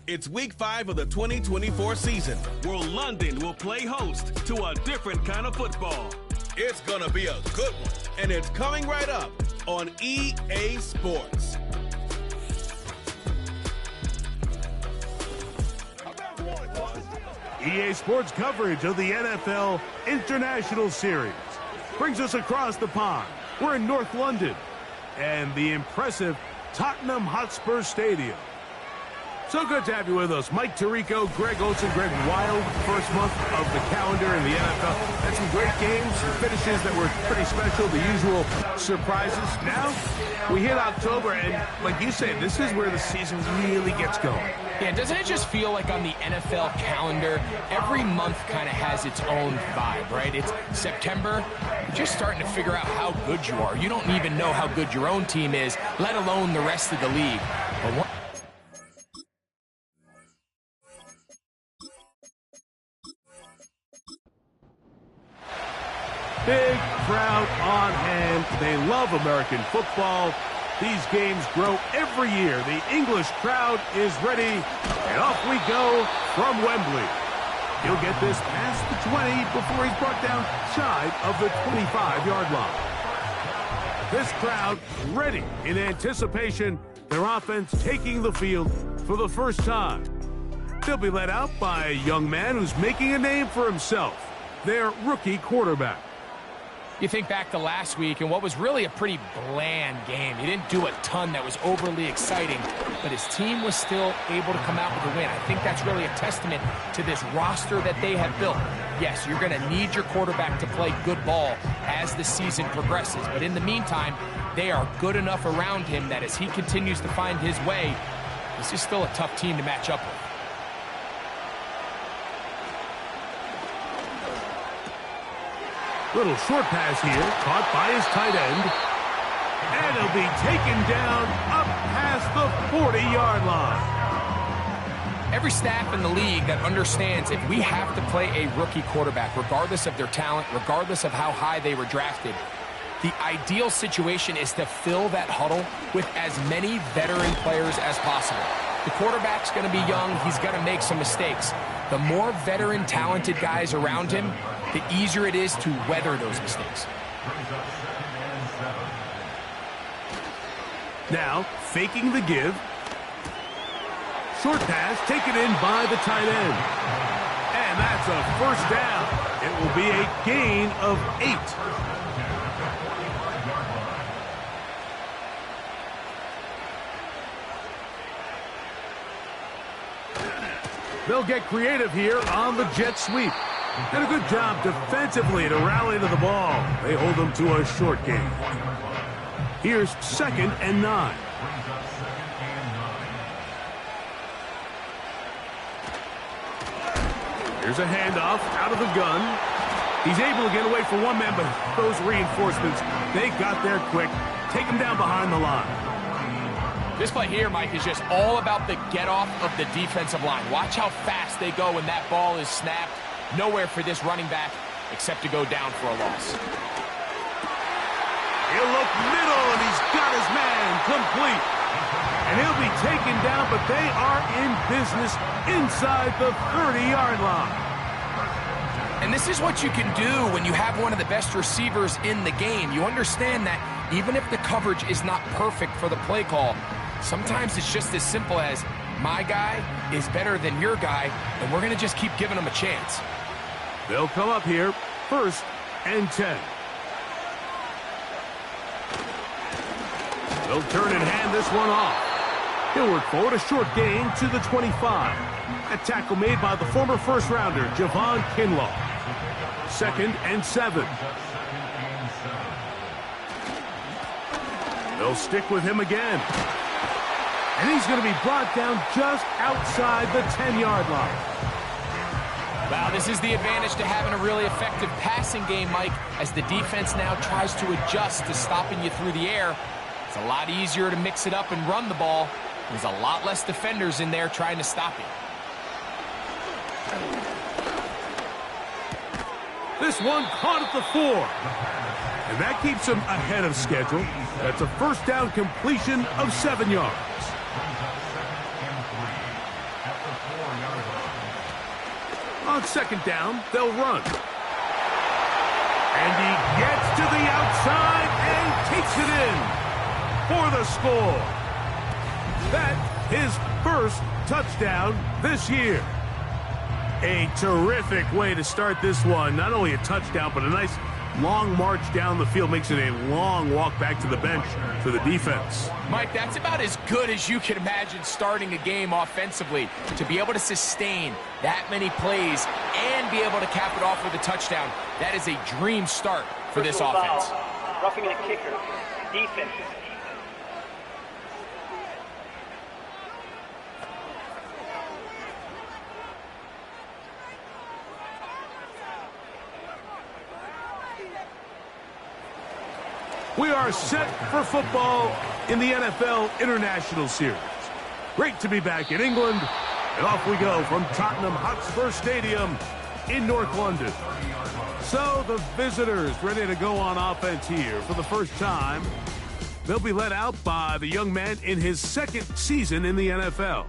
It's week 5 of the 2024 season, where London will play host to a different kind of football. It's gonna be a good one, and it's coming right up on EA Sports. EA Sports coverage of the NFL International Series brings us across the pond. We're in North London and the impressive Tottenham Hotspur Stadium. So good to have you with us. Mike Tirico, Greg Olsen, Greg. Wild first month of the calendar in the NFL. Had some great games, some finishes that were pretty special, the usual surprises. Now, we hit October, and like you say, this is where the season really gets going. Yeah, doesn't it just feel like on the NFL calendar, every month kind of has its own vibe, right? It's September, you're just starting to figure out how good you are. You don't even know how good your own team is, let alone the rest of the league. But big crowd on hand. They love American football. These games grow every year. The English crowd is ready, and off we go from Wembley. He'll get this past the 20 before he's brought down shy of the 25-yard line. This crowd ready in anticipation, their offense taking the field for the first time. They'll be led out by a young man who's making a name for himself, their rookie quarterback. you think back to last week and what was really a pretty bland game. He didn't do a ton that was overly exciting, but his team was still able to come out with a win. I think that's really a testament to this roster that they have built. Yes, you're going to need your quarterback to play good ball as the season progresses, but in the meantime, they are good enough around him that as he continues to find his way, this is still a tough team to match up with. Little short pass here, caught by his tight end. And he'll be taken down up past the 40-yard line. Every staff in the league that understands if we have to play a rookie quarterback, regardless of their talent, regardless of how high they were drafted, the ideal situation is to fill that huddle with as many veteran players as possible. The quarterback's going to be young. He's going to make some mistakes. The more veteran, talented guys around him, the easier it is to weather those mistakes. Now, faking the give. Short pass taken in by the tight end. And that's a first down. It will be a gain of 8. They'll get creative here on the jet sweep. And a good job defensively to rally to the ball. They hold them to a short gain. Here's 2nd and 9. Here's a handoff out of the gun. He's able to get away from one man, but those reinforcements, they got there quick. Take him down behind the line. This play here, Mike, is just all about the get-off of the defensive line. Watch how fast they go when that ball is snapped. Nowhere for this running back except to go down for a loss. He'll look middle, and he's got his man complete. And he'll be taken down, but they are in business inside the 30-yard line. And this is what you can do when you have one of the best receivers in the game. You understand that even if the coverage is not perfect for the play call, sometimes it's just as simple as, my guy is better than your guy, and we're going to just keep giving him a chance. They'll come up here, 1st and 10. They'll turn and hand this one off. He'll work forward, a short gain to the 25. A tackle made by the former first-rounder, Javon Kinlaw. 2nd and 7. They'll stick with him again. And he's going to be brought down just outside the 10-yard line. Wow, this is the advantage to having a really effective passing game, Mike, as the defense now tries to adjust to stopping you through the air. It's a lot easier to mix it up and run the ball. There's a lot less defenders in there trying to stop you. This one caught at the 4. And that keeps him ahead of schedule. That's a first down completion of 7 yards. On second down, they'll run. And he gets to the outside and takes it in for the score. That's his first touchdown this year. A terrific way to start this one. Not only a touchdown, but a nice long march down the field. Makes it a long walk back to the bench for the defense. Mike, that's about as good as you can imagine starting a game offensively. To be able to sustain that many plays and be able to cap it off with a touchdown, that is a dream start for this offense. Roughing the kicker. Defense. We are set for football in the NFL International Series. Great to be back in England. And off we go from Tottenham Hotspur Stadium in North London. So the visitors ready to go on offense here for the first time. They'll be led out by the young man in his second season in the NFL.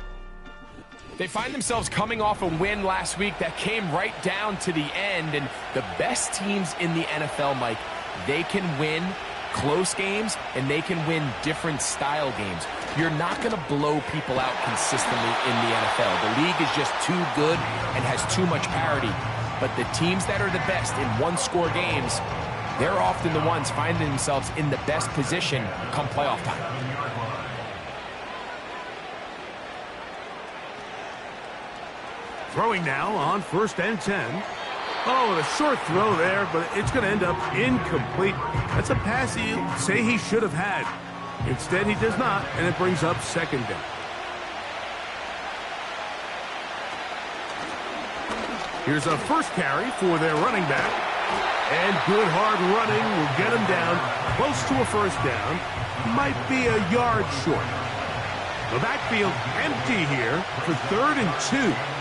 They find themselves coming off a win last week that came right down to the end. And the best teams in the NFL, Mike, they can win close games, and they can win different style games. You're not going to blow people out consistently in the NFL. The league is just too good and has too much parity. But the teams that are the best in one-score games, they're often the ones finding themselves in the best position come playoff time. Throwing now on 1st and 10. Oh, the short throw there, but it's going to end up incomplete. That's a pass he'll say he should have had. Instead, he does not, and it brings up second down. Here's a first carry for their running back. And good hard running will get him down close to a first down. Might be a yard short. The backfield empty here for 3rd and 2.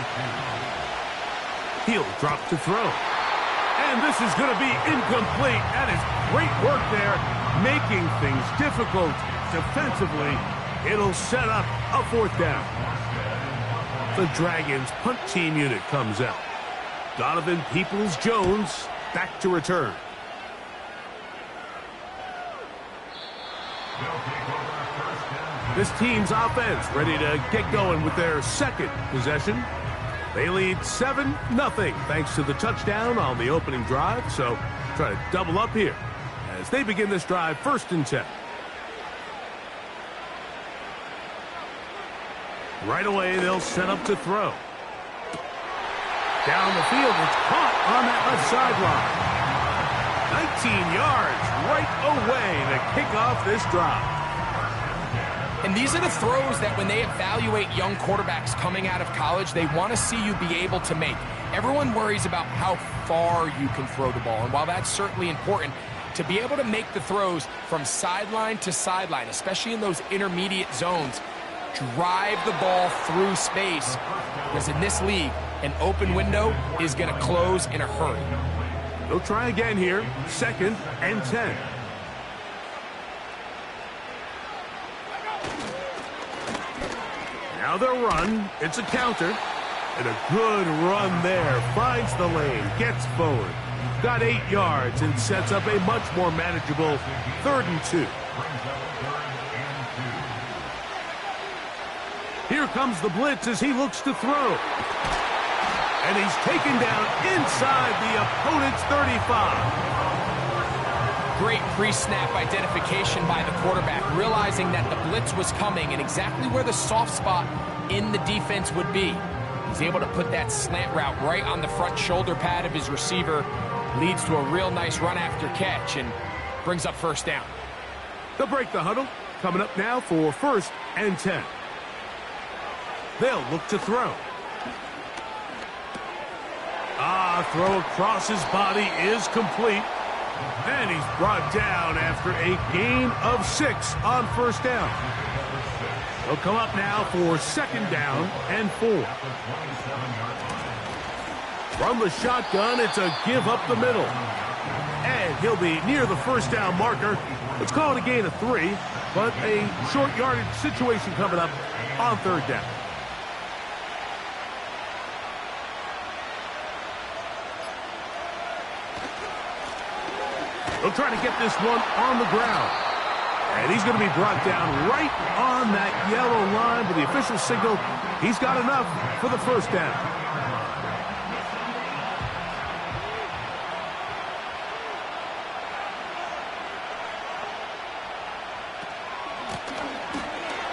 He'll drop to throw. And this is going to be incomplete. That is great work there, making things difficult defensively. It'll set up a 4th down. The Dragons punt team unit comes out. Donovan Peoples-Jones back to return. This team's offense ready to get going with their second possession. They lead 7-0 thanks to the touchdown on the opening drive. So try to double up here as they begin this drive 1st and 10. Right away, they'll set up to throw. Down the field, it's caught on that left sideline. 19 yards right away to kick off this drive. And these are the throws that when they evaluate young quarterbacks coming out of college, they want to see you be able to make. Everyone worries about how far you can throw the ball. And while that's certainly important, to be able to make the throws from sideline to sideline, especially in those intermediate zones, drive the ball through space. Because in this league, an open window is going to close in a hurry. They'll try again here, 2nd and 10. Now they'll run. It's a counter. And a good run there. Finds the lane. Gets forward. Got 8 yards and sets up a much more manageable 3rd and 2. Here comes the blitz as he looks to throw. And he's taken down inside the opponent's 35. Great pre-snap identification by the quarterback, realizing that the blitz was coming and exactly where the soft spot in the defense would be. He's able to put that slant route right on the front shoulder pad of his receiver. Leads to a real nice run after catch and brings up 1st down. They'll break the huddle. Coming up now for 1st and 10. They'll look to throw. Throw across his body is complete. And he's brought down after a gain of 6 on 1st down. They'll come up now for 2nd down and 4. From the shotgun, it's a give up the middle. And he'll be near the 1st down marker. Let's call it a gain of 3, but a short yardage situation coming up on 3rd down. He'll try to get this one on the ground. And he's going to be brought down right on that yellow line, but the official signal, he's got enough for the first down.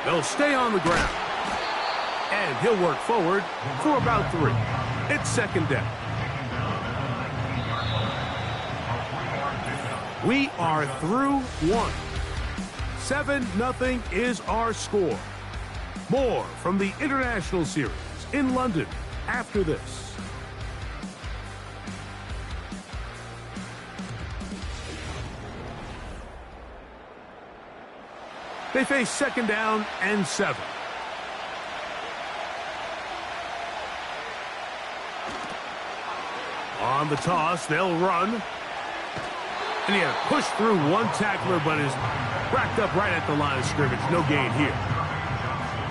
They'll stay on the ground. And he'll work forward for about 3. It's second down. We are through 1. 7-0 is our score. More from the International Series in London after this. They face second down and 7. On the toss, they'll run. And he had to push through one tackler, but is racked up right at the line of scrimmage. No gain here.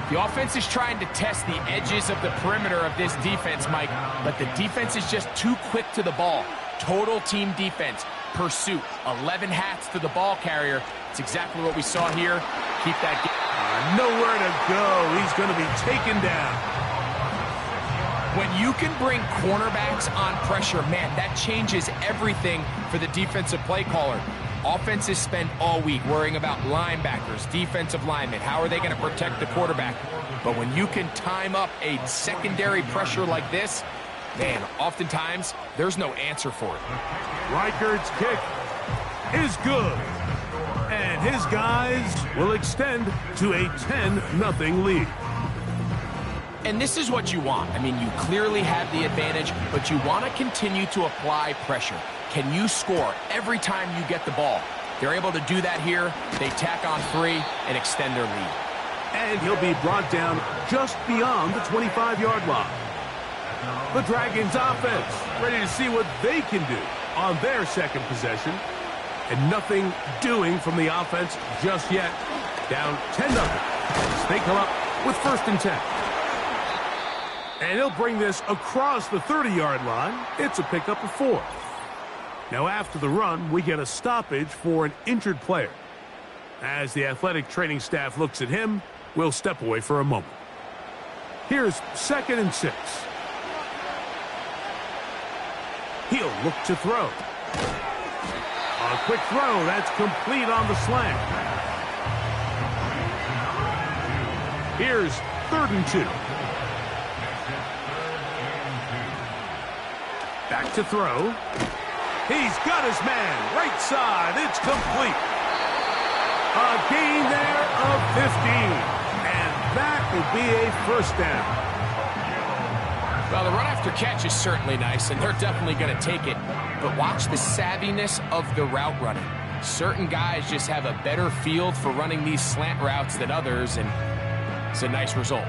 The offense is trying to test the edges of the perimeter of this defense, Mike, but the defense is just too quick to the ball. Total team defense, pursuit, 11 hats to the ball carrier. It's exactly what we saw here. Keep that. Nowhere to go. He's going to be taken down. When you can bring cornerbacks on pressure, man, that changes everything for the defensive play caller. Offenses spend all week worrying about linebackers, defensive linemen. How are they going to protect the quarterback? But when you can time up a secondary pressure like this, man, oftentimes there's no answer for it. Reichard's kick is good. And his guys will extend to a 10-0 lead. And this is what you want. I mean, you clearly have the advantage, but you want to continue to apply pressure. Can you score every time you get the ball? They're able to do that here. They tack on 3 and extend their lead. And he'll be brought down just beyond the 25-yard line. The Dragons offense ready to see what they can do on their second possession. And nothing doing from the offense just yet. Down 10-0. They come up with 1st and 10. And he'll bring this across the 30-yard line. It's a pickup of 4. Now after the run, we get a stoppage for an injured player. As the athletic training staff looks at him, we'll step away for a moment. Here's 2nd and 6. He'll look to throw. A quick throw, that's complete on the slant. Here's 3rd and 2. Back to throw. He's got his man. Right side. It's complete. A gain there of 15. And that will be a 1st down. Well, the run after catch is certainly nice, and they're definitely going to take it. But watch the savviness of the route running. Certain guys just have a better feel for running these slant routes than others, and it's a nice result.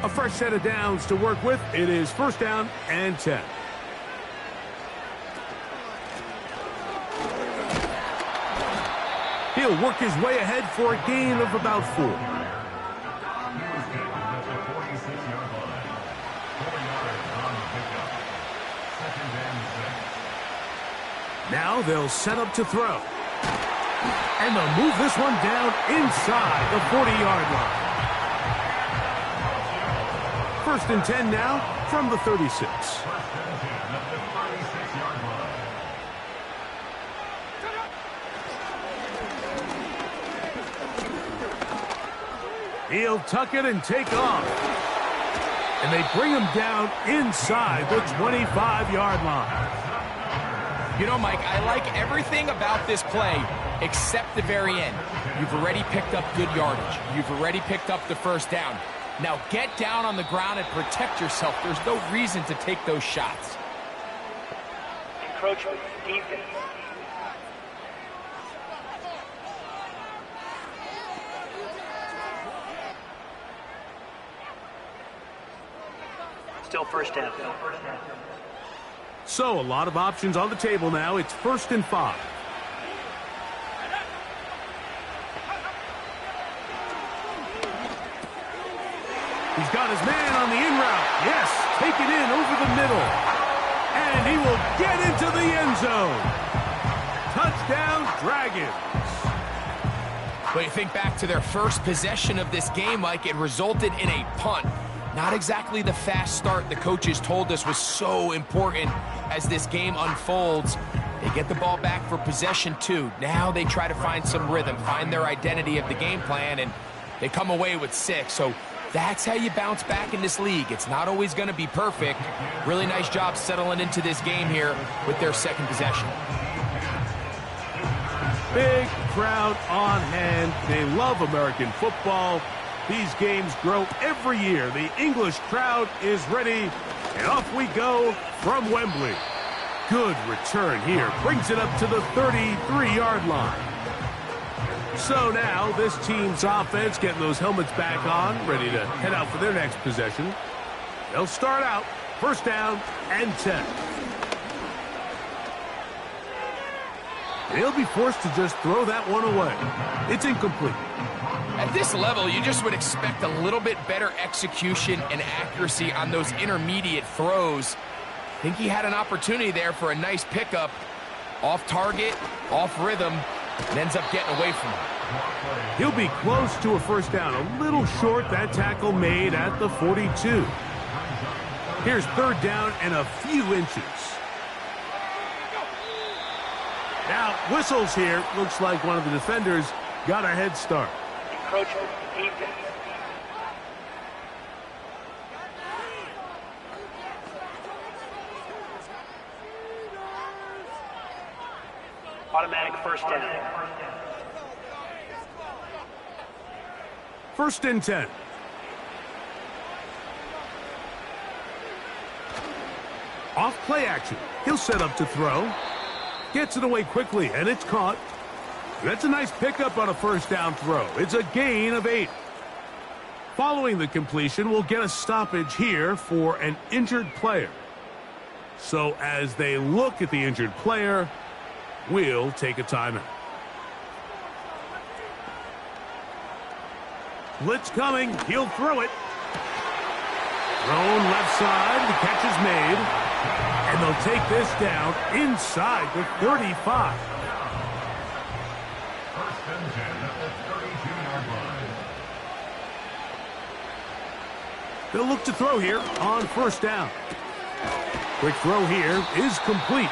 A fresh set of downs to work with. It is 1st down and 10. He'll work his way ahead for a gain of about 4. Now they'll set up to throw. And they'll move this one down inside the 40-yard line. 1st and 10 now from the 36. He'll tuck it and take off. And they bring him down inside the 25-yard line. You know, Mike, I like everything about this play except the very end. You've already picked up good yardage. You've already picked up the 1st down. Now get down on the ground and protect yourself. There's no reason to take those shots. Encroachment, defense. Still 1st down. So a lot of options on the table now. It's 1st and 5. He's got his man on the in route. Yes, take it in over the middle. And he will get into the end zone. Touchdown, Dragons. But you think back to their first possession of this game, Mike, it resulted in a punt. Not exactly the fast start the coaches told us was so important as this game unfolds. They get the ball back for possession 2. Now they try to find some rhythm, find their identity of the game plan, and they come away with 6. So that's how you bounce back in this league. It's not always going to be perfect. Really nice job settling into this game here with their second possession. Big crowd on hand. They love American football. These games grow every year. The English crowd is ready, and off we go from Wembley. Good return here. Brings it up to the 33-yard line. So now this team's offense getting those helmets back on, ready to head out for their next possession. They'll start out first down and 10. They'll be forced to just throw that one away. It's incomplete. At this level, you just would expect a little bit better execution and accuracy on those intermediate throws. I think he had an opportunity there for a nice pickup. Off target, off rhythm, and ends up getting away from him. He'll be close to a first down. A little short, that tackle made at the 42. Here's third down and a few inches. Now, whistles here. Looks like one of the defenders got a head start. Encroachment, defense. Automatic first down. First and 10. Off play action. He'll set up to throw. Gets it away quickly, and it's caught. That's a nice pickup on a first down throw. It's a gain of 8. Following the completion, we'll get a stoppage here for an injured player. So as they look at the injured player, we'll take a timeout. Blitz coming. He'll throw it. Thrown left side. The catch is made. And they'll take this down inside the 35. They'll look to throw here on first down. Quick throw here is complete.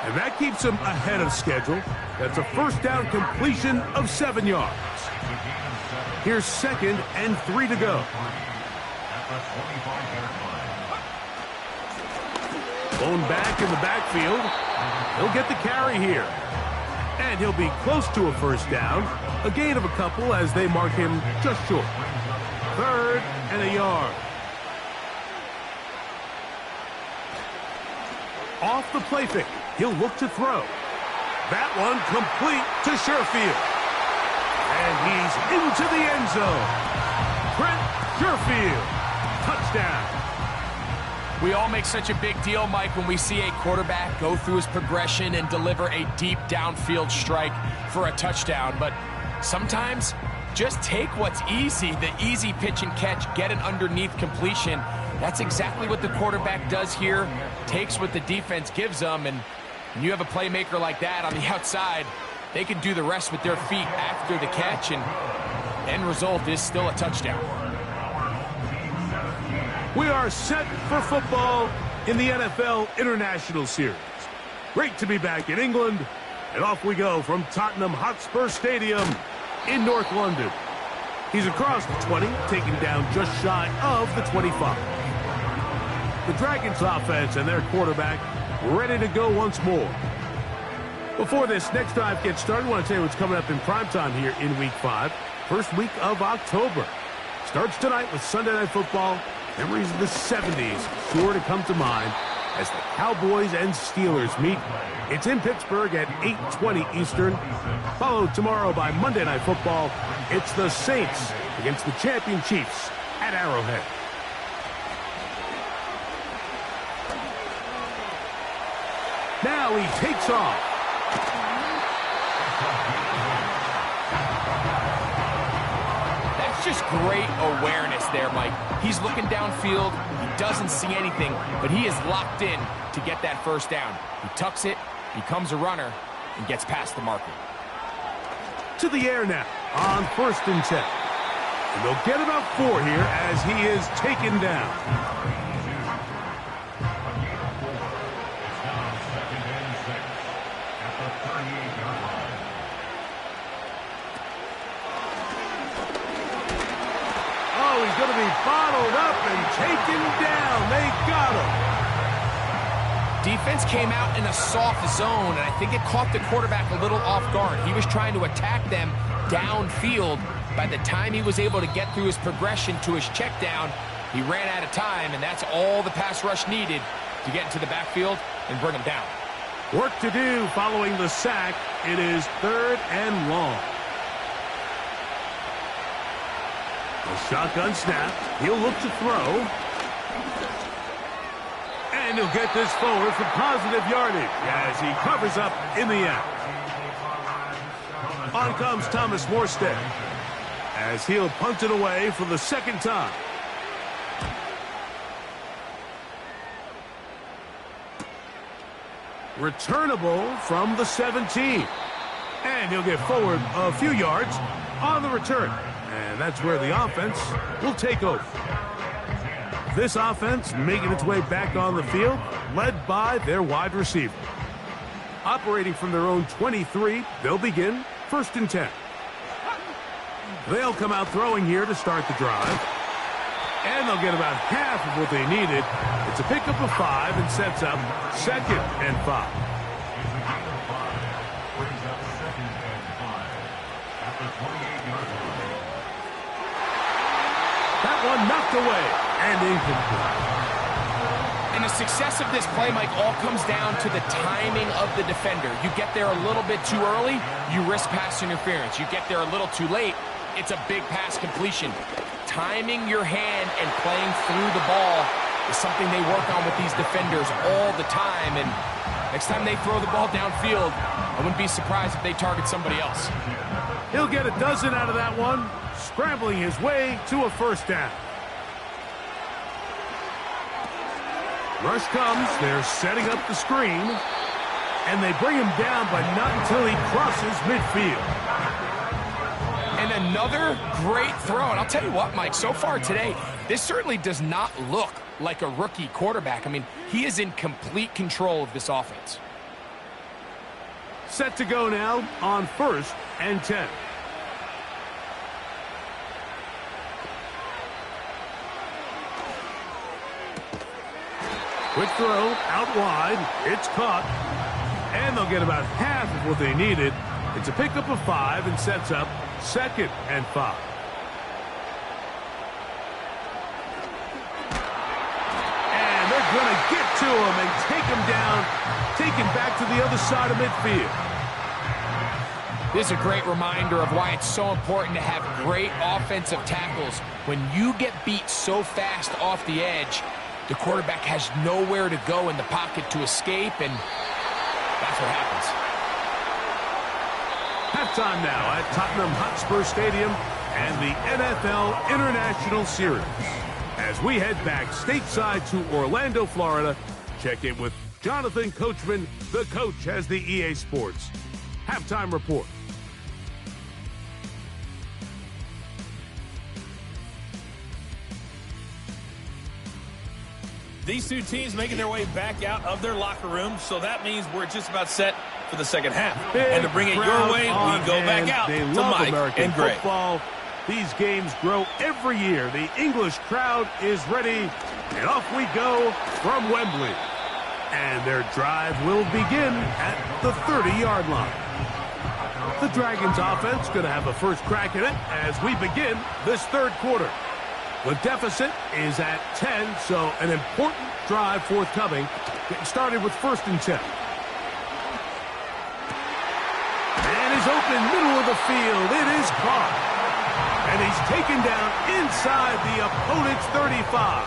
And that keeps them ahead of schedule. That's a first down completion of 7 yards. Here's second and 3 to go. Blown back in the backfield. He'll get the carry here. And he'll be close to a first down. A gain of a couple as they mark him just short. Third and a yard. Off the play fake. He'll look to throw. That one complete to Sherfield. And he's into the end zone. Trent Sherfield. Touchdown. We all make such a big deal, Mike, when we see a quarterback go through his progression and deliver a deep downfield strike for a touchdown. But sometimes just take what's easy, the easy pitch and catch, get an underneath completion. That's exactly what the quarterback does here, takes what the defense gives them, and when you have a playmaker like that on the outside, they can do the rest with their feet after the catch, and end result is still a touchdown. We are set for football in the NFL International Series. Great to be back in England, and off we go from Tottenham Hotspur Stadium in North London. He's across the 20, taking down just shy of the 25. The Dragons offense and their quarterback ready to go once more. Before this next drive gets started, I want to tell you what's coming up in primetime here in Week 5. First week of October. Starts tonight with Sunday Night Football. Memories of the 70s sure to come to mind as the Cowboys and Steelers meet. It's in Pittsburgh at 8:20 Eastern. Followed tomorrow by Monday Night Football. It's the Saints against the champion Chiefs at Arrowhead. Now he takes off. just great awareness there, Mike. He's looking downfield. He doesn't see anything, but he is locked in to get that first down. He tucks it, becomes a runner, and gets past the marker. To the air now on 1st and 10. And they'll get about 4 here as he is taken down. Oh, he's going to be bottled up and taken down. They got him. Defense came out in a soft zone, and I think it caught the quarterback a little off guard. He was trying to attack them downfield. By the time he was able to get through his progression to his check down, he ran out of time, and that's all the pass rush needed to get into the backfield and bring him down. Work to do following the sack. It is 3rd and long. A shotgun snap. He'll look to throw. And he'll get this forward for positive yardage as he covers up in the end. On comes Thomas Morstead as he'll punt it away for the 2nd time. Returnable from the 17. And he'll get forward a few yards on the return. And that's where the offense will take over. This offense making its way back on the field, led by their wide receiver. Operating from their own 23, they'll begin 1st and 10. They'll come out throwing here to start the drive. And they'll get about half of what they needed. It's a pickup of 5 and sets up 2nd and 5. That one knocked away and incomplete. And the success of this play, Mike, all comes down to the timing of the defender. You get there a little bit too early, you risk pass interference. You get there a little too late, it's a big pass completion. Timing your hand and playing through the ball is something they work on with these defenders all the time. And next time they throw the ball downfield, I wouldn't be surprised if they target somebody else. He'll get a dozen out of that one, scrambling his way to a 1st down. Rush comes, they're setting up the screen, and they bring him down, but not until he crosses midfield. And another great throw. And I'll tell you what, Mike, so far today, this certainly does not look like a rookie quarterback. I mean, he is in complete control of this offense. Set to go now on 1st and 10. Quick throw, out wide, it's caught, and they'll get about half of what they needed. It's a pickup of 5 and sets up 2nd and 5. And they're going to get to him and take him down, take him back to the other side of midfield. This is a great reminder of why it's so important to have great offensive tackles. When you get beat so fast off the edge, the quarterback has nowhere to go in the pocket to escape, and that's what happens. Halftime now at Tottenham Hotspur Stadium and the NFL International Series. As we head back stateside to Orlando, Florida, check in with Jonathan Coachman, the coach, as the EA Sports Halftime Report. These two teams making their way back out of their locker room, so that means we're just about set for the 2nd half. And to bring it your way, we go back out they to love Mike American and Greg. Football. These games grow every year. The English crowd is ready, and off we go from Wembley. And their drive will begin at the 30-yard line. The Dragons offense going to have a first crack at it as we begin this 3rd quarter. The deficit is at 10, so an important drive forthcoming. Getting started with 1st and 10. And he's open middle of the field. It is caught. And he's taken down inside the opponent's 35.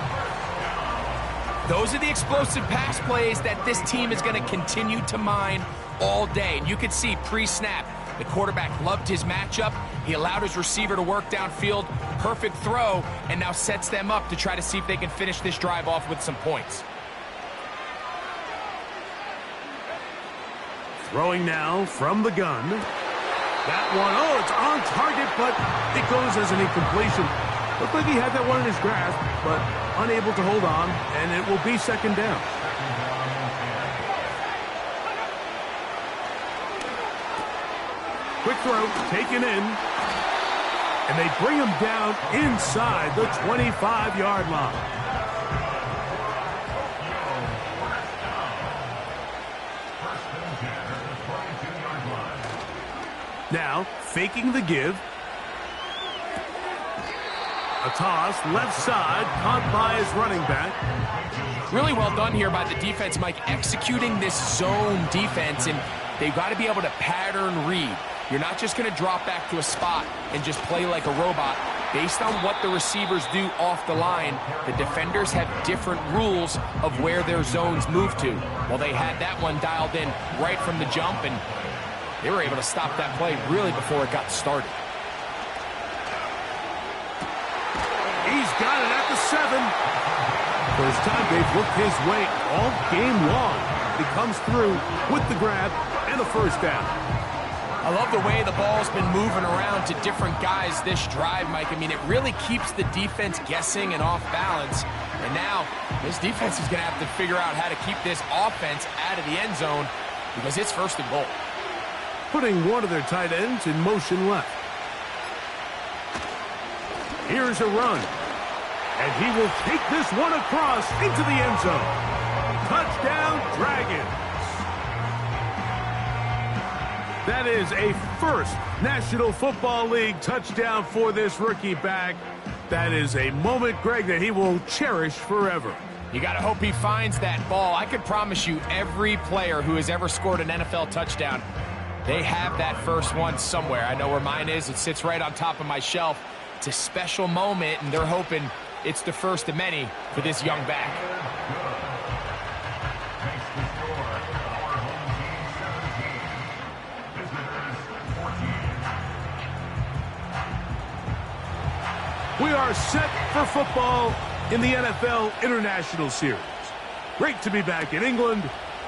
Those are the explosive pass plays that this team is going to continue to mine all day. And you could see pre-snap, The quarterback loved his matchup. He allowed his receiver to work downfield. Perfect throw, and now sets them up to try to see if they can finish this drive off with some points. Throwing now from the gun. That one, oh, it's on target, but it goes as an incompletion. Looked like he had that one in his grasp, but unable to hold on, and it will be second down. Quick throw, taken in, and they bring him down inside the 25-yard line. Now, faking the give. A toss, left side, caught by his running back. Really well done here by the defense, Mike, executing this zone defense, and they've got to be able to pattern read. You're not just going to drop back to a spot and just play like a robot. Based on what the receivers do off the line, the defenders have different rules of where their zones move to. Well, they had that one dialed in right from the jump, and they were able to stop that play really before it got started. He's got it at the 7. First time they've looked his way all game long. He comes through with the grab and a first down. I love the way the ball's been moving around to different guys this drive, Mike. I mean, it really keeps the defense guessing and off balance. And now this defense is going to have to figure out how to keep this offense out of the end zone because it's first and goal. Putting one of their tight ends in motion left. Here's a run. And he will take this one across into the end zone. Touchdown, Dragons. That is a first National Football League touchdown for this rookie back. That is a moment, Greg, that he will cherish forever. You got to hope he finds that ball. I could promise you every player who has ever scored an NFL touchdown, they have that first one somewhere. I know where mine is. It sits right on top of my shelf. It's a special moment, and they're hoping it's the first of many for this young back. We are set for football in the NFL International Series. Great to be back in England,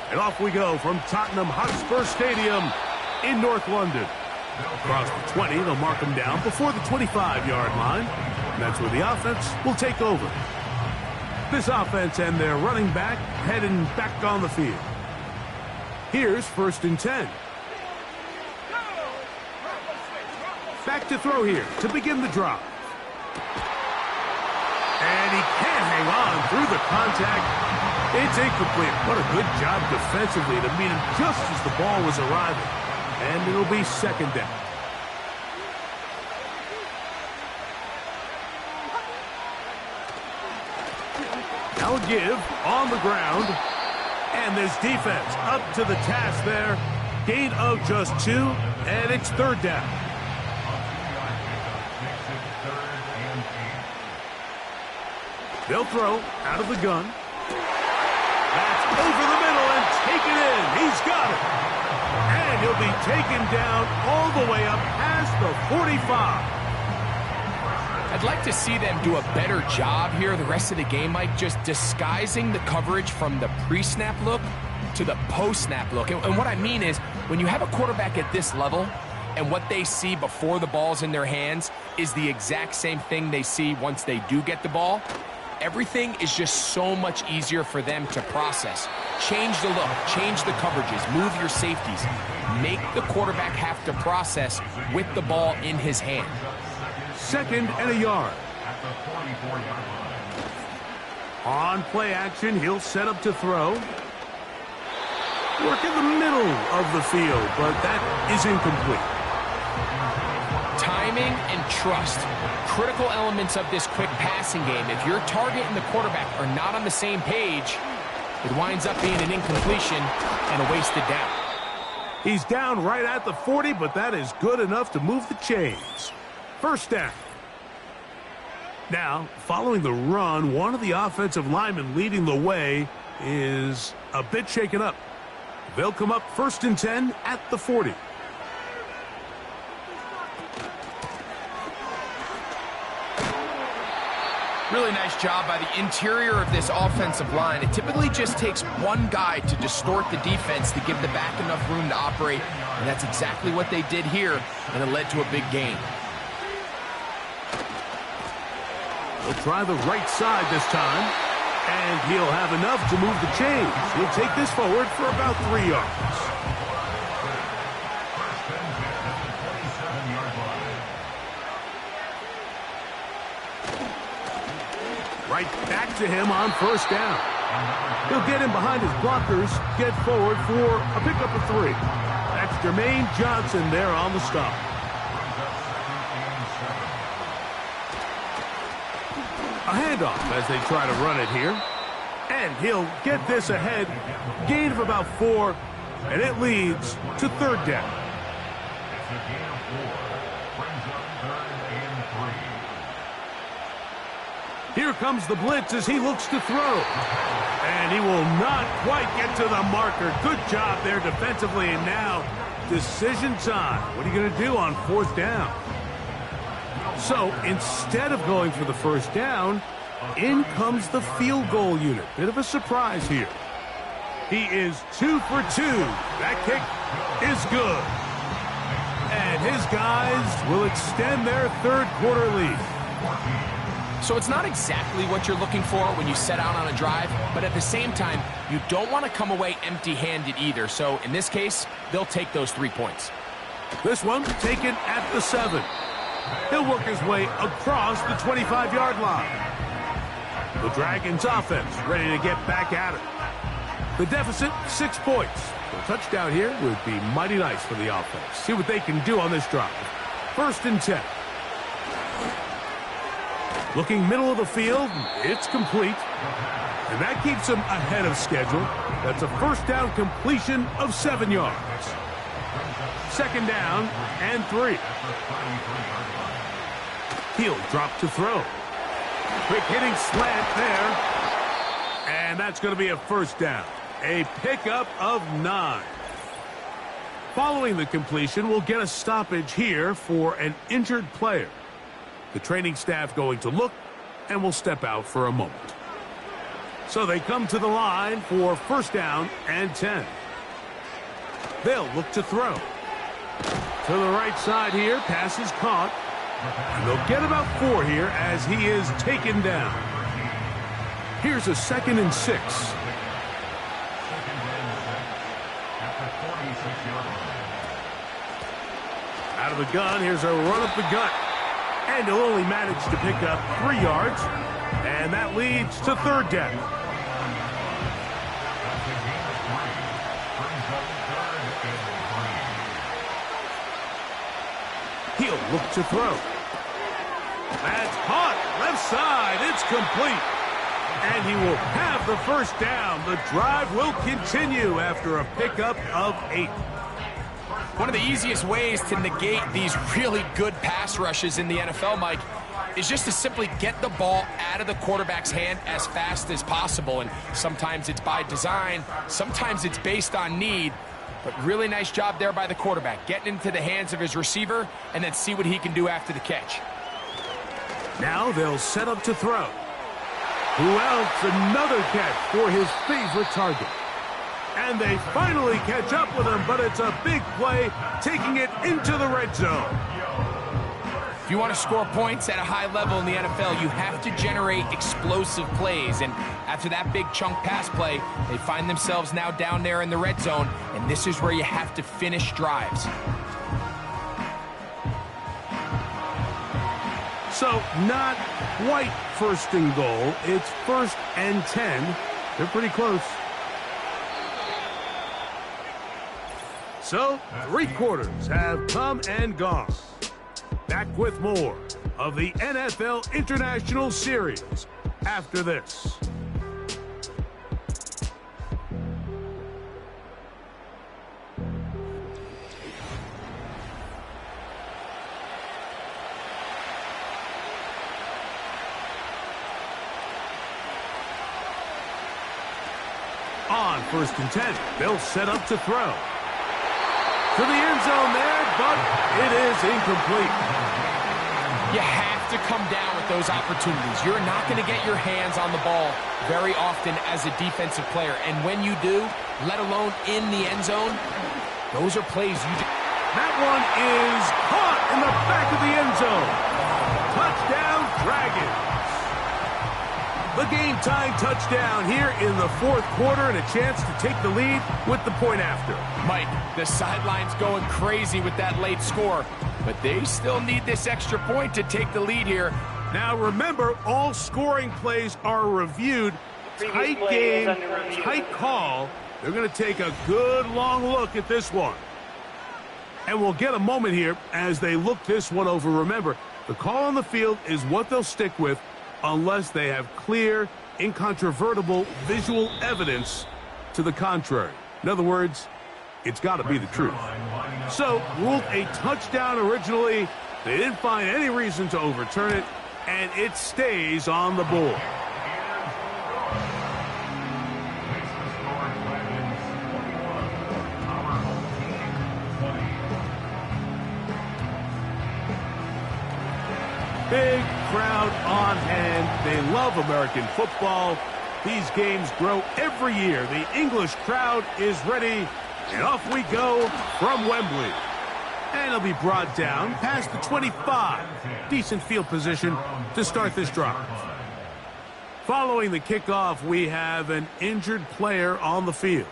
and off we go from Tottenham Hotspur Stadium in North London. Across the 20, they'll mark them down before the 25-yard line. And that's where the offense will take over. This offense and their running back heading back on the field. Here's first and 10. Back to throw here to begin the drive. And he can't hang on through the contact. It's incomplete. What a good job defensively to meet him just as the ball was arriving. And it'll be second down. Now a give on the ground. And this defense up to the task there. Gain of just 2, and it's third down. They'll throw out of the gun. That's over the middle and taken in. He's got it. And he'll be taken down all the way up past the 45. I'd like to see them do a better job here the rest of the game, Mike, just disguising the coverage from the pre-snap look to the post-snap look. And what I mean is, when you have a quarterback at this level and what they see before the ball's in their hands is the exact same thing they see once they do get the ball, everything is just so much easier for them to process. Change the look, change the coverages, move your safeties. Make the quarterback have to process with the ball in his hand. Second and a yard. On play action, he'll set up to throw. Work in the middle of the field, but that is incomplete. Timing and trust, critical elements of this quick passing game. If your target and the quarterback are not on the same page, it winds up being an incompletion and a wasted down. He's down right at the 40, but that is good enough to move the chains. First down. Now, following the run, one of the offensive linemen leading the way is a bit shaken up. They'll come up first and 10 at the 40. Really nice job by the interior of this offensive line. It typically just takes one guy to distort the defense to give the back enough room to operate, and that's exactly what they did here, and it led to a big gain. He'll try the right side this time, and he'll have enough to move the chains. He'll take this forward for about 3 yards. Right back to him on first down. He'll get in behind his blockers, get forward for a pickup of 3. That's Jermaine Johnson there on the stop. A handoff as they try to run it here. And he'll get this ahead. Gain of about 4, and it leads to 3rd down. Here comes the blitz as he looks to throw. And he will not quite get to the marker. Good job there defensively. And now, decision time. What are you going to do on 4th down? So, instead of going for the first down, in comes the field goal unit. Bit of a surprise here. He is 2 for 2. That kick is good. And his guys will extend their 3rd quarter lead. So it's not exactly what you're looking for when you set out on a drive, but at the same time, you don't want to come away empty-handed either. So in this case, they'll take those 3 points. This one taken at the 7. He'll work his way across the 25-yard line. The Dragons offense ready to get back at it. The deficit, 6 points. A touchdown here would be mighty nice for the offense. See what they can do on this drive. 1st and 10. Looking middle of the field, it's complete. And that keeps him ahead of schedule. That's a 1st down completion of 7 yards. 2nd down and 3. He'll drop to throw. Quick hitting slant there. And that's going to be a 1st down. A pickup of 9. Following the completion, we'll get a stoppage here for an injured player. The training staff going to look, and will step out for a moment. So they come to the line for 1st down and 10. They'll look to throw. To the right side here, pass is caught. And they'll get about 4 here as he is taken down. Here's a 2nd and 6. Out of the gun, here's a run up the gut. And he'll only manage to pick up 3 yards. And that leads to 3rd down. He'll look to throw. That's caught. Left side. It's complete. And he will have the 1st down. The drive will continue after a pickup of 8. One of the easiest ways to negate these really good pass rushes in the NFL, Mike, is just to simply get the ball out of the quarterback's hand as fast as possible. And sometimes it's by design, sometimes it's based on need. But really nice job there by the quarterback, getting into the hands of his receiver and then see what he can do after the catch. Now they'll set up to throw. Who else? Another catch for his favorite target. And they finally catch up with him, but it's a big play, taking it into the red zone. If you want to score points at a high level in the NFL, you have to generate explosive plays. And after that big chunk pass play, they find themselves now down there in the red zone, and this is where you have to finish drives. So not quite 1st and goal. It's 1st and 10. They're pretty close. So, 3 quarters have come and gone. Back with more of the NFL International Series after this. On 1st and 10, they'll set up to throw. To the end zone there, but it is incomplete. You have to come down with those opportunities. You're not going to get your hands on the ball very often as a defensive player. And when you do, let alone in the end zone, those are plays you do. That one is caught in the back of the end zone. Touchdown, Dragons. The game-tying touchdown here in the fourth quarter and a chance to take the lead with the point after. Mike, the sideline's going crazy with that late score, but they still need this extra point to take the lead here. Now remember, all scoring plays are reviewed. Tight game, tight call. They're going to take a good long look at this one. And we'll get a moment here as they look this one over. Remember, the call on the field is what they'll stick with unless they have clear, incontrovertible visual evidence to the contrary. In other words, it's got to be the truth. So, ruled a touchdown originally. They didn't find any reason to overturn it, and it stays on the board. Big crowd on hand. They love American football. These games grow every year. The English crowd is ready, and off we go from Wembley. And it'll be brought down past the 25. Decent field position to start this drive. Following the kickoff, we have an injured player on the field.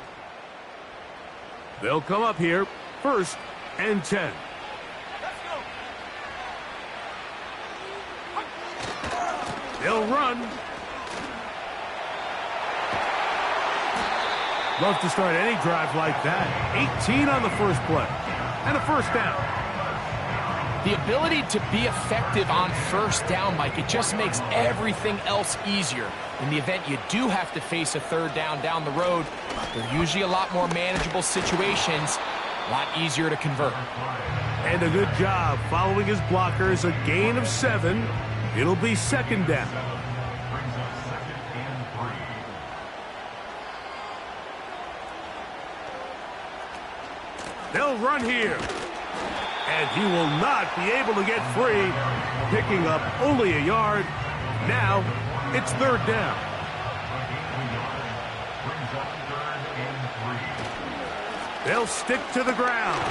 They'll come up here, 1st and 10. They'll run. Love to start any drive like that. 18 on the first play. And a 1st down. The ability to be effective on 1st down, Mike, it just makes everything else easier. In the event you do have to face a 3rd down the road, they're usually a lot more manageable situations, a lot easier to convert. And a good job following his blockers, a gain of 7. It'll be 2nd down. They'll run here. And he will not be able to get free. Picking up only a yard. Now it's 3rd down. They'll stick to the ground.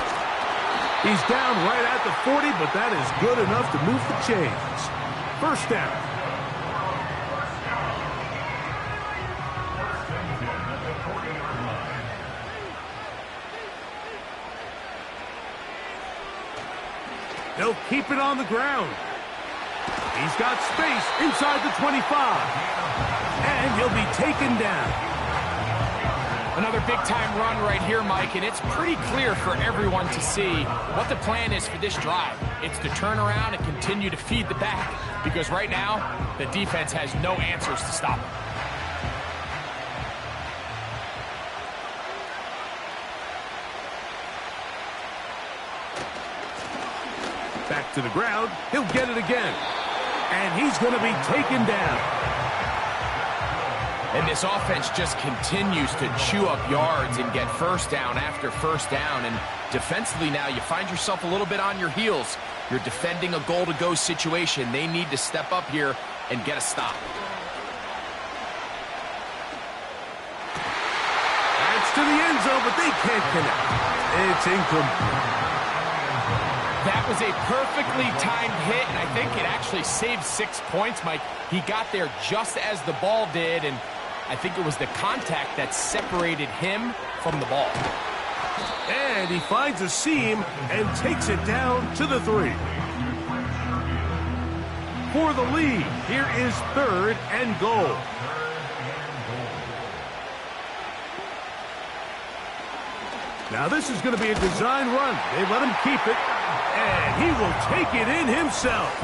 He's down right at the 40, but that is good enough to move the chains. 1st down. They'll keep it on the ground. He's got space inside the 25. And he'll be taken down. Another big-time run right here, Mike, and it's pretty clear for everyone to see what the plan is for this drive. It's to turn around and continue to feed the back, because right now, the defense has no answers to stop it. Back to the ground. He'll get it again. And he's going to be taken down. And this offense just continues to chew up yards and get 1st down after 1st down. And defensively now, you find yourself a little bit on your heels. You're defending a goal-to-go situation. They need to step up here and get a stop. That's to the end zone, but they can't connect. It's incomplete. That was a perfectly timed hit, and I think it actually saved 6 points, Mike. He got there just as the ball did, and I think it was the contact that separated him from the ball. And he finds a seam and takes it down to the 3. For the lead, here is 3rd and goal. Now this is going to be a design run. They let him keep it, and he will take it in himself.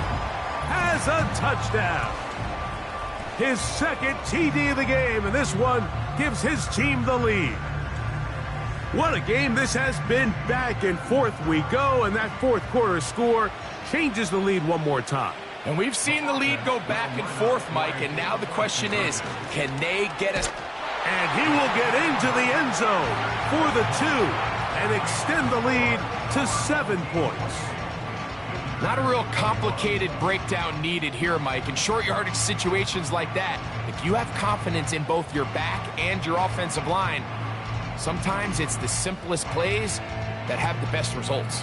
Has a touchdown. His 2nd TD of the game, and this one gives his team the lead. What a game this has been. Back and forth we go, and that 4th quarter score changes the lead one more time. And we've seen the lead go back and forth, Mike, and now the question is, can they get us? And he will get into the end zone for the 2 and extend the lead to 7 points. Not a real complicated breakdown needed here, Mike. In short yardage situations like that, if you have confidence in both your back and your offensive line, sometimes it's the simplest plays that have the best results.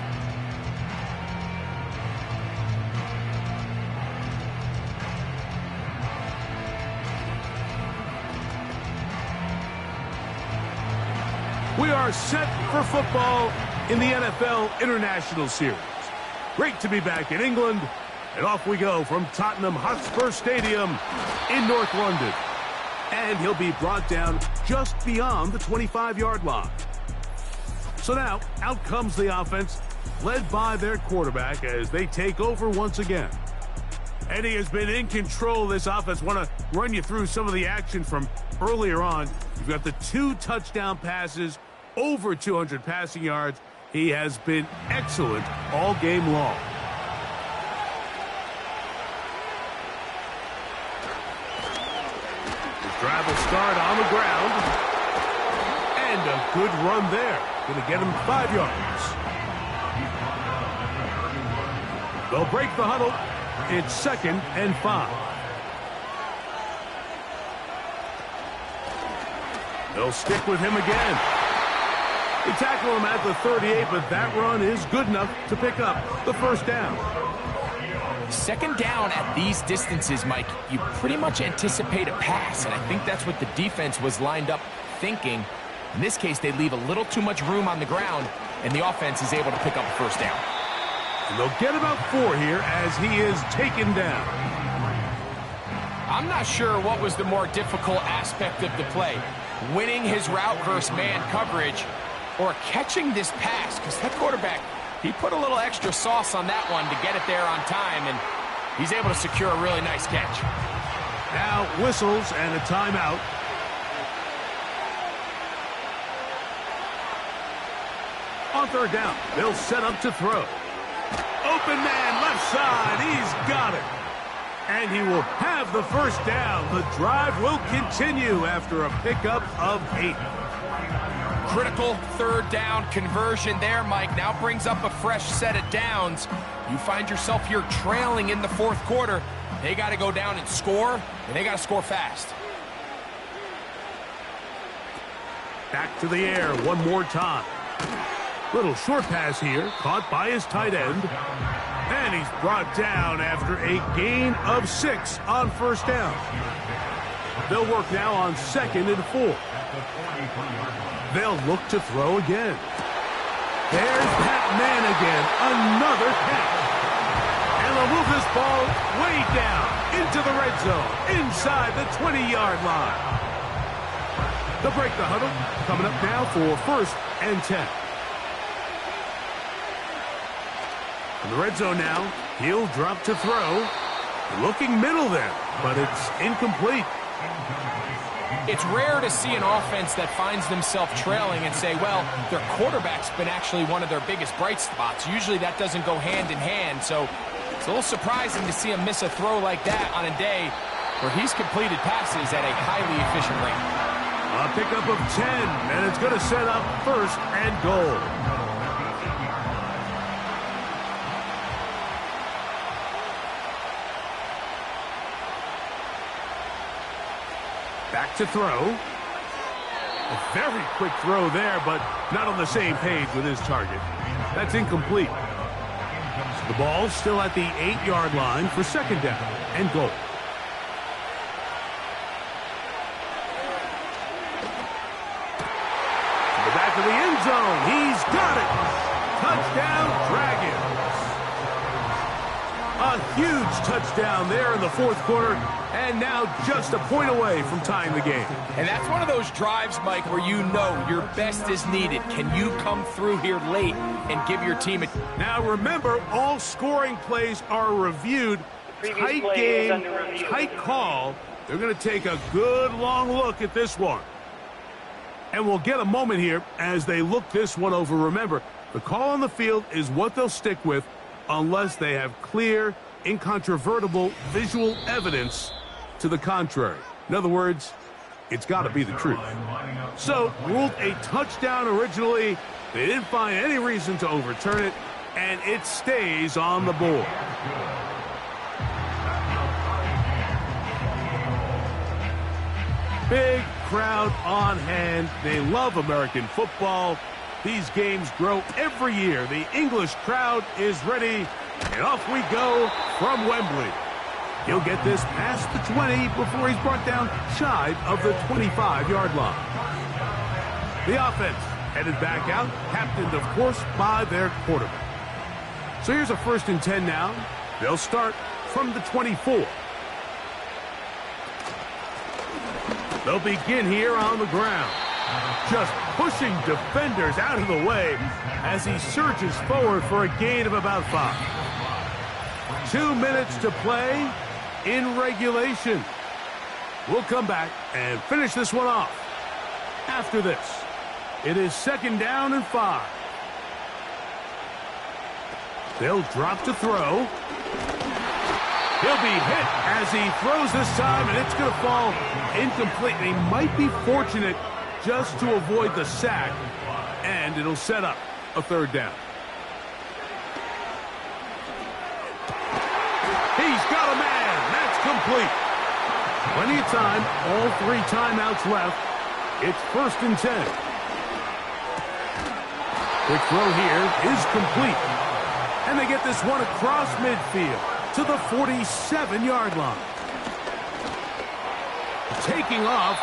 We are set for football in the NFL International Series. Great to be back in England, and off we go from Tottenham Hotspur Stadium in North London. And he'll be brought down just beyond the 25-yard line. So now, out comes the offense, led by their quarterback as they take over once again. And he has been in control of this offense. Want to run you through some of the action from earlier on. You've got the 2 touchdown passes, over 200 passing yards. He has been excellent all game long. His drive will start on the ground. And a good run there. Going to get him 5 yards. They'll break the huddle. It's 2nd and 5. They'll stick with him again. They tackle him at the 38, but that run is good enough to pick up the first down. 2nd down at these distances, Mike, you pretty much anticipate a pass, and I think that's what the defense was lined up thinking. In this case, they leave a little too much room on the ground, and the offense is able to pick up a first down. And they'll get about 4 here as he is taken down. I'm not sure what was the more difficult aspect of the play, winning his route versus man coverage or catching this pass, because that quarterback, he put a little extra sauce on that one to get it there on time, and he's able to secure a really nice catch. Now whistles and a timeout. On 3rd down, they'll set up to throw. Open man, left side, he's got it. And he will have the first down. The drive will continue after a pickup of 8. Critical 3rd down conversion there, Mike. Now brings up a fresh set of downs. You find yourself here trailing in the 4th quarter. They got to go down and score, and they got to score fast. Back to the air one more time. Little short pass here, caught by his tight end. And he's brought down after a gain of 6 on 1st down. They'll work now on 2nd and 4. They'll look to throw again. There's that man again. Another catch. And they'll move this ball way down into the red zone, inside the 20-yard line. They'll break the huddle. Coming up now for 1st and 10. In the red zone now, he'll drop to throw. Looking middle there, but it's incomplete. It's rare to see an offense that finds themselves trailing and say, well, their quarterback's been actually one of their biggest bright spots. Usually that doesn't go hand in hand, so it's a little surprising to see him miss a throw like that on a day where he's completed passes at a highly efficient rate. A pickup of 10, and it's going to set up 1st and goal. Back to throw. A very quick throw there, but not on the same page with his target. That's incomplete. The ball still at the 8-yard line for 2nd down and goal. To the back of the end zone. He's got it. Touchdown, Dragons. A huge touchdown there in the 4th quarter. And now just a point away from tying the game. And that's one of those drives, Mike, where you know your best is needed. Can you come through here late and give your team a... Now remember, all scoring plays are reviewed. Tight game, tight call. They're going to take a good long look at this one. And we'll get a moment here as they look this one over. Remember, the call on the field is what they'll stick with unless they have clear, incontrovertible visual evidence to the contrary. In other words, it's got to be the truth. So, ruled a touchdown originally. They didn't find any reason to overturn it. and it stays on the board. Big crowd on hand. They love American football. These games grow every year. The English crowd is ready, and off we go from Wembley. He'll get this past the 20 before he's brought down shy of the 25-yard line. The offense headed back out, captained, of course, by their quarterback. So here's a 1st and 10 now. They'll start from the 24. They'll begin here on the ground, just pushing defenders out of the way as he surges forward for a gain of about 5. 2 minutes to play in regulation. We'll come back and finish this one off. After this, it is 2nd down and 5. They'll drop to throw. He'll be hit as he throws this time, and it's going to fall incomplete. He might be fortunate just to avoid the sack, and it'll set up a 3rd down. He's got a man. That's complete. Plenty of time. All 3 timeouts left. It's 1st and 10. Quick throw here is complete. And they get this one across midfield to the 47-yard line. Taking off.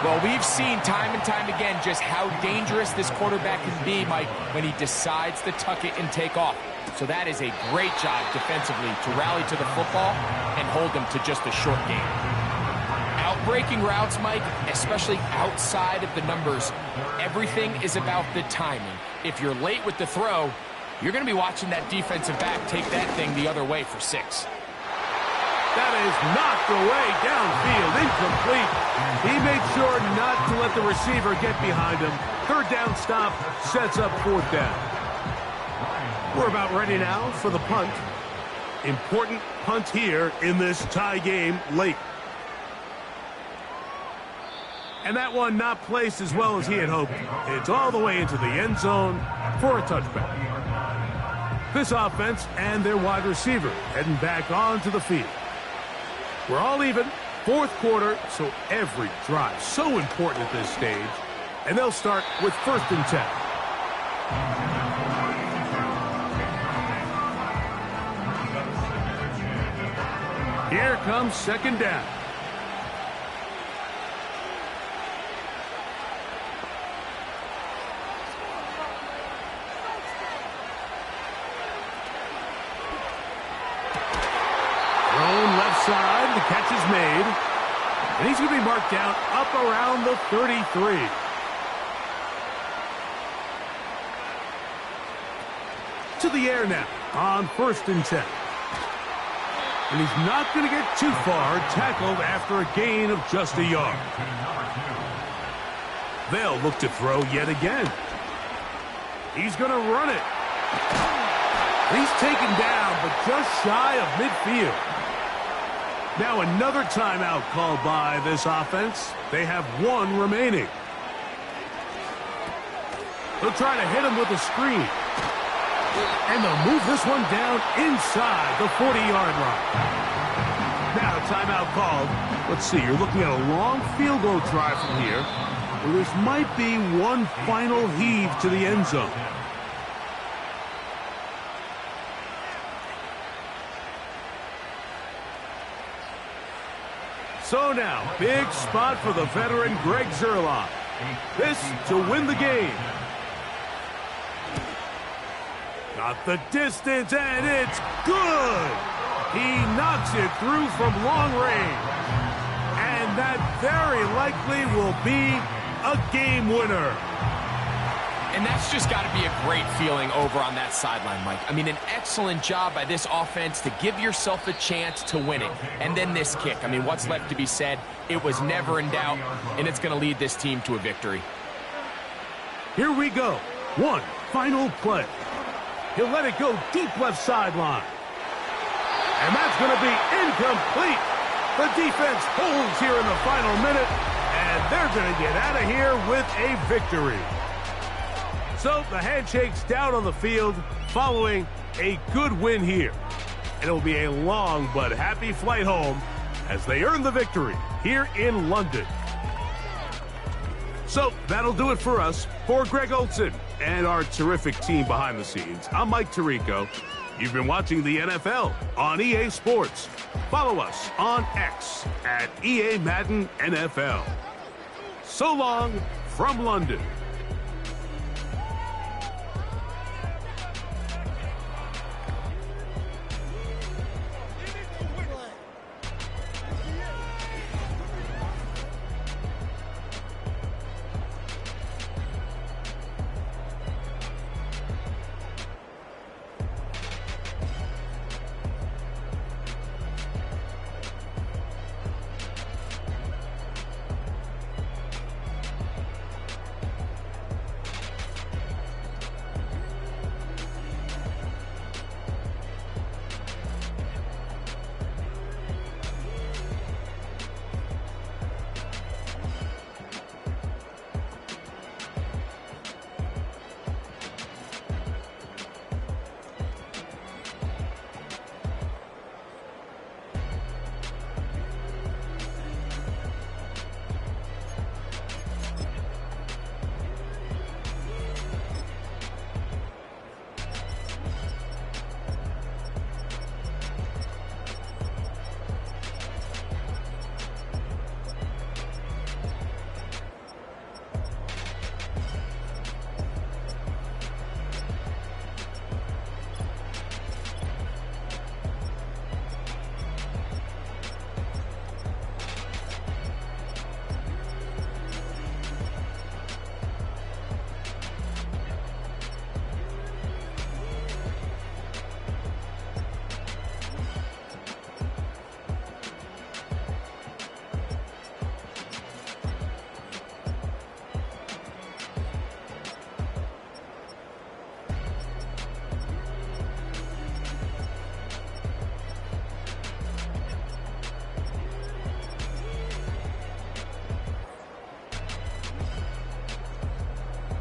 Well, we've seen time and time again just how dangerous this quarterback can be, Mike, when he decides to tuck it and take off. So that is a great job defensively to rally to the football and hold them to just a short game. Outbreaking routes, Mike, especially outside of the numbers, everything is about the timing. If you're late with the throw, you're going to be watching that defensive back take that thing the other way for 6. That is knocked away downfield, incomplete. He made sure not to let the receiver get behind him. 3rd down stop sets up 4th down. We're about ready now for the punt. Important punt here in this tie game late. And that one not placed as well as he had hoped. It's all the way into the end zone for a touchback. This offense and their wide receiver heading back onto the field. We're all even, 4th quarter, so every drive so important at this stage. And they'll start with 1st and 10. Here comes 2nd down. Side, the catch is made, and he's going to be marked down up around the 33. To the air now on 1st and 10. And he's not going to get too far, tackled after a gain of just a yard. They'll look to throw yet again. He's going to run it. He's taken down, but just shy of midfield. Now another timeout called by this offense. They have 1 remaining. They'll try to hit him with a screen. And they'll move this one down inside the 40-yard line. Now a timeout called. Let's see, you're looking at a long field goal try from here, where this might be one final heave to the end zone. So now, big spot for the veteran Greg Zuerlein. This to win the game. Got the distance, and it's good. He knocks it through from long range. And that very likely will be a game winner. And that's just got to be a great feeling over on that sideline, Mike. I mean, an excellent job by this offense to give yourself a chance to win it. And then this kick. I mean, what's left to be said? It was never in doubt, and it's going to lead this team to a victory. Here we go. One final play. He'll let it go deep left sideline. And that's going to be incomplete. The defense holds here in the final minute, and they're going to get out of here with a victory. So the handshake's down on the field following a good win here. And it will be a long but happy flight home as they earn the victory here in London. So that'll do it for us. For Greg Olson and our terrific team behind the scenes, I'm Mike Tirico. You've been watching the NFL on EA Sports. Follow us on X at EA Madden NFL. So long from London.